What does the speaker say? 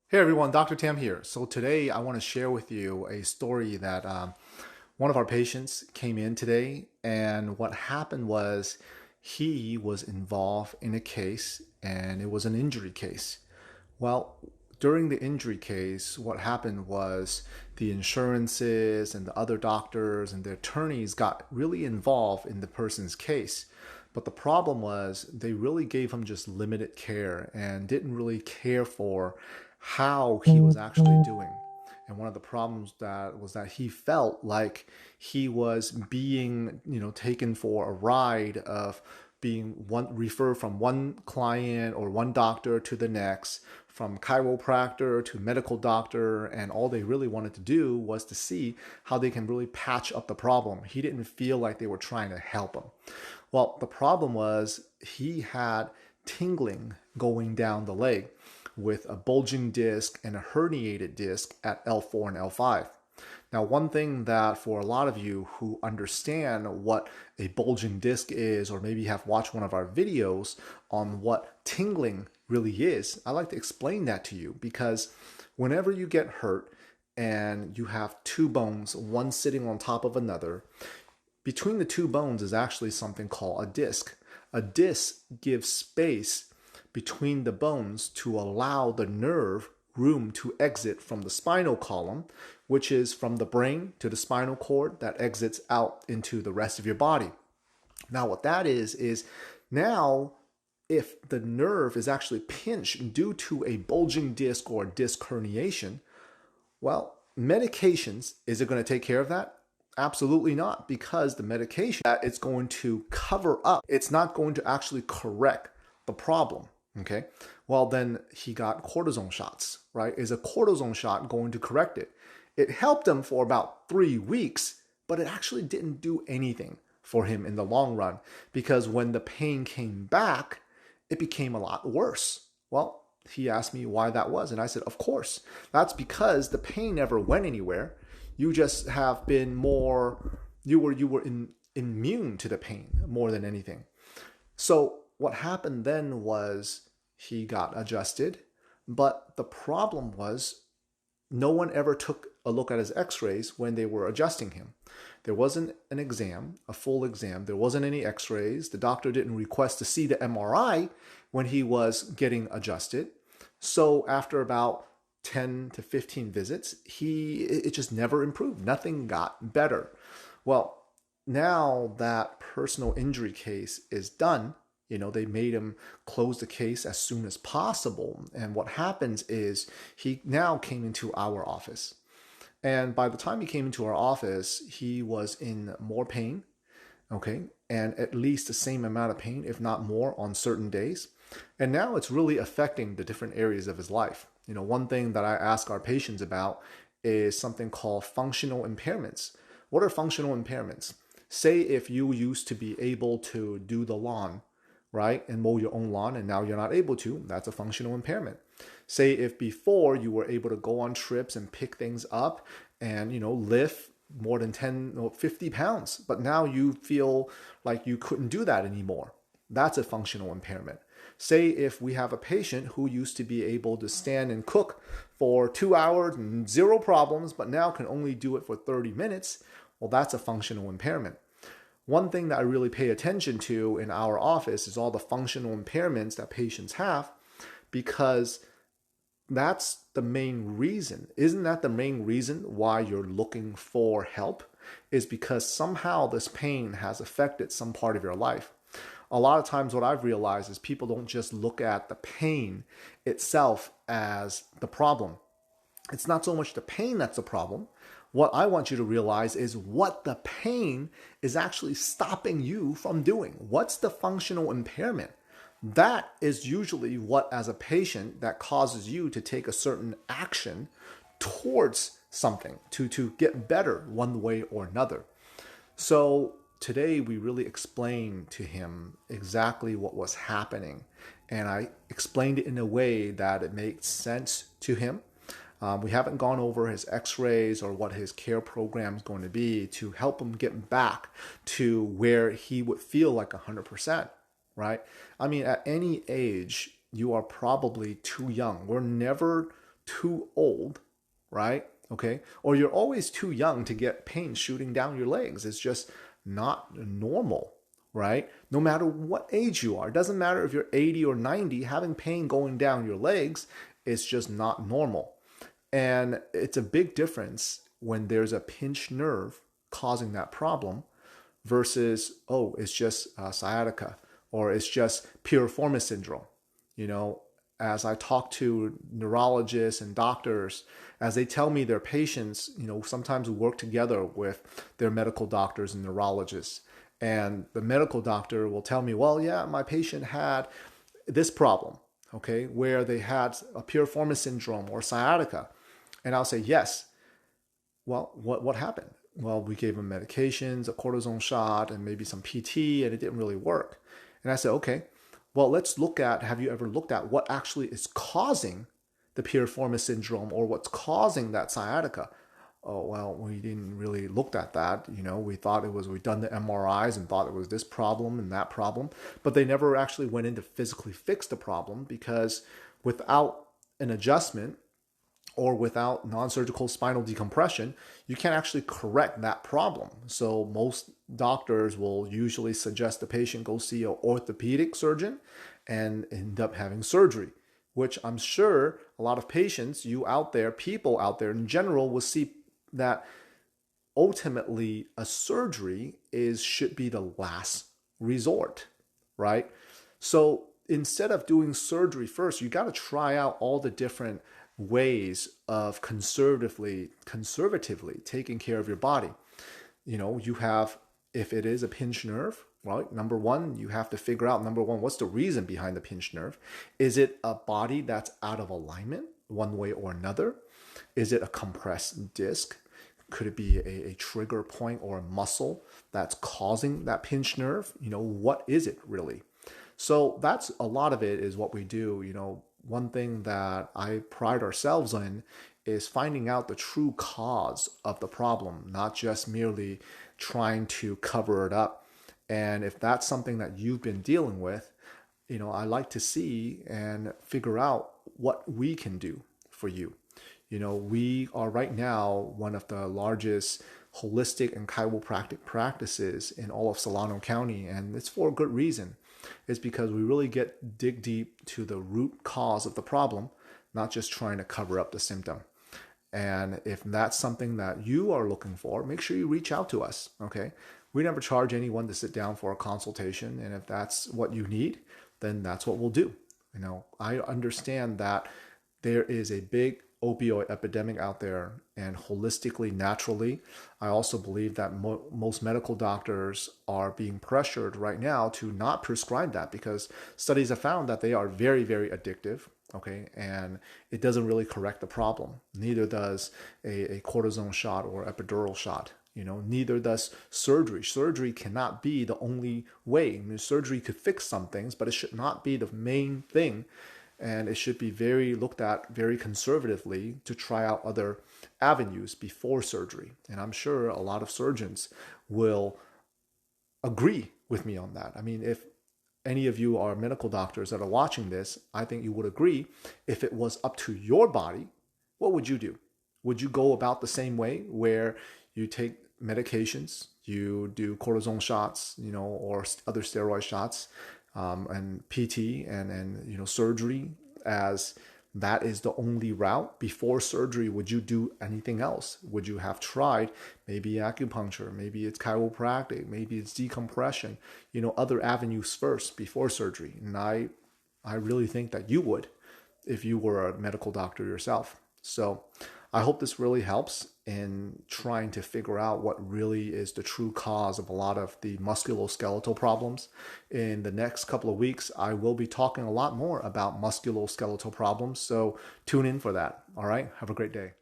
Hey everyone, Dr. Tam here. So today I want to share with you a story that one of our patients came in today, and what happened was he was involved in a case, and it was an injury case. Well, during the injury case, what happened was the insurances and the other doctors and the attorneys got really involved in the person's case. But the problem was they really gave him just limited care and didn't really care for how he was actually doing. And one of the problems that was that he felt like he was being, taken for a ride of being one referred from one client or one doctor to the next, from chiropractor to medical doctor, and all they really wanted to do was to see how they can really patch up the problem. He didn't feel like they were trying to help him. Well, the problem was he had tingling going down the leg with a bulging disc and a herniated disc at L4 and L5. Now, one thing that for a lot of you who understand what a bulging disc is, or maybe have watched one of our videos on what tingling really is, I like to explain that to you because whenever you get hurt and you have two bones, one sitting on top of another, between the two bones is actually something called a disc. A disc gives space between the bones to allow the nerve room to exit from the spinal column, which is from the brain to the spinal cord that exits out into the rest of your body. Now, what that is now if the nerve is actually pinched due to a bulging disc or disc herniation, well, medications, is it going to take care of that? Absolutely not, because the medication that it's going to cover up, it's not going to actually correct the problem. Okay. Well, then he got cortisone shots, right? Is a cortisone shot going to correct it? It helped him for about 3 weeks, but it actually didn't do anything for him in the long run because when the pain came back, it became a lot worse. Well, he asked me why that was. And I said, of course, that's because the pain never went anywhere. You just have been more, you were immune to the pain more than anything. So what happened then was he got adjusted, but the problem was no one ever took a look at his x-rays when they were adjusting him. There wasn't an exam, a full exam. There wasn't any x-rays. The doctor didn't request to see the MRI when he was getting adjusted. So after about 10 to 15 visits, it just never improved. Nothing got better. Well, now that personal injury case is done, they made him close the case as soon as possible. And what happens is he now came into our office. And by the time he came into our office, he was in more pain, okay, and at least the same amount of pain, if not more, on certain days. And now it's really affecting the different areas of his life. One thing that I ask our patients about is something called functional impairments. What are functional impairments? Say if you used to be able to do the lawn, right, and mow your own lawn, and now you're not able to, that's a functional impairment. Say if before you were able to go on trips and pick things up and, lift more than 10 or 50 pounds, but now you feel like you couldn't do that anymore. That's a functional impairment. Say if we have a patient who used to be able to stand and cook for 2 hours and zero problems, but now can only do it for 30 minutes, well, that's a functional impairment. One thing that I really pay attention to in our office is all the functional impairments that patients have, because that's the main reason. Isn't that the main reason why you're looking for help? Is because somehow this pain has affected some part of your life. A lot of times what I've realized is people don't just look at the pain itself as the problem. It's not so much the pain that's the problem. What I want you to realize is what the pain is actually stopping you from doing. What's the functional impairment? That is usually what, as a patient, that causes you to take a certain action towards something to get better one way or another. So today we really explained to him exactly what was happening. And I explained it in a way that it made sense to him. We haven't gone over his x-rays or what his care program is going to be to help him get back to where he would feel like 100%, right? I mean, at any age, you are probably too young. We're never too old, right? Okay. Or you're always too young to get pain shooting down your legs. It's just not normal, right? No matter what age you are, it doesn't matter if you're 80 or 90, having pain going down your legs is just not normal. And it's a big difference when there's a pinched nerve causing that problem versus, oh, it's just sciatica or it's just piriformis syndrome. You know, as I talk to neurologists and doctors, as they tell me their patients, you know, sometimes we work together with their medical doctors and neurologists. And the medical doctor will tell me, well, yeah, my patient had this problem, okay, where they had a piriformis syndrome or sciatica. And I'll say, yes. Well, what happened? Well, we gave them medications, a cortisone shot, and maybe some PT, and it didn't really work. And I said, okay, well, let's look at, have you ever looked at what actually is causing the piriformis syndrome or what's causing that sciatica? Oh, well, we didn't really look at that. You know, we thought it was, we done the MRIs and thought it was this problem and that problem, but they never actually went in to physically fix the problem because without an adjustment, or without non-surgical spinal decompression, you can't actually correct that problem. So most doctors will usually suggest the patient go see an orthopedic surgeon and end up having surgery, which I'm sure a lot of patients, you out there, people out there in general will see that ultimately a surgery should be the last resort, right? So instead of doing surgery first, you got to try out all the different ways of conservatively taking care of your body. You know, you have, if it is a pinched nerve, right? Number one, you have to figure out, number one, what's the reason behind the pinched nerve? Is it a body that's out of alignment one way or another? Is it a compressed disc? Could it be a trigger point or a muscle that's causing that pinched nerve? You know, what is it really? So that's a lot of it is what we do. You know, one thing that I pride ourselves in is finding out the true cause of the problem, not just merely trying to cover it up. And if that's something that you've been dealing with, you know, I like to see and figure out what we can do for you. You know, we are right now one of the largest holistic and chiropractic practices in all of Solano County, and it's for a good reason. It's because we really dig deep to the root cause of the problem, not just trying to cover up the symptom. And if that's something that you are looking for, make sure you reach out to us, okay? We never charge anyone to sit down for a consultation, and if that's what you need, then that's what we'll do. You know, I understand that there is a big opioid epidemic out there, and holistically, naturally, I also believe that most medical doctors are being pressured right now to not prescribe that because studies have found that they are very, very addictive, okay, and it doesn't really correct the problem. Neither does a cortisone shot or epidural shot. You know, neither does surgery. Surgery cannot be the only way. I mean, surgery could fix some things, but it should not be the main thing. And it should be looked at very conservatively to try out other avenues before surgery. And I'm sure a lot of surgeons will agree with me on that. I mean, if any of you are medical doctors that are watching this, I think you would agree. If it was up to your body, what would you do? Would you go about the same way where you take medications, you do cortisone shots, you know, or other steroid shots, and PT and you know, surgery, as that is the only route? Before surgery, would you do anything else? Would you have tried maybe acupuncture, maybe it's chiropractic, maybe it's decompression, you know, other avenues first before surgery? And I really think that you would if you were a medical doctor yourself. So I hope this really helps in trying to figure out what really is the true cause of a lot of the musculoskeletal problems. In the next couple of weeks, I will be talking a lot more about musculoskeletal problems. So tune in for that. All right. Have a great day.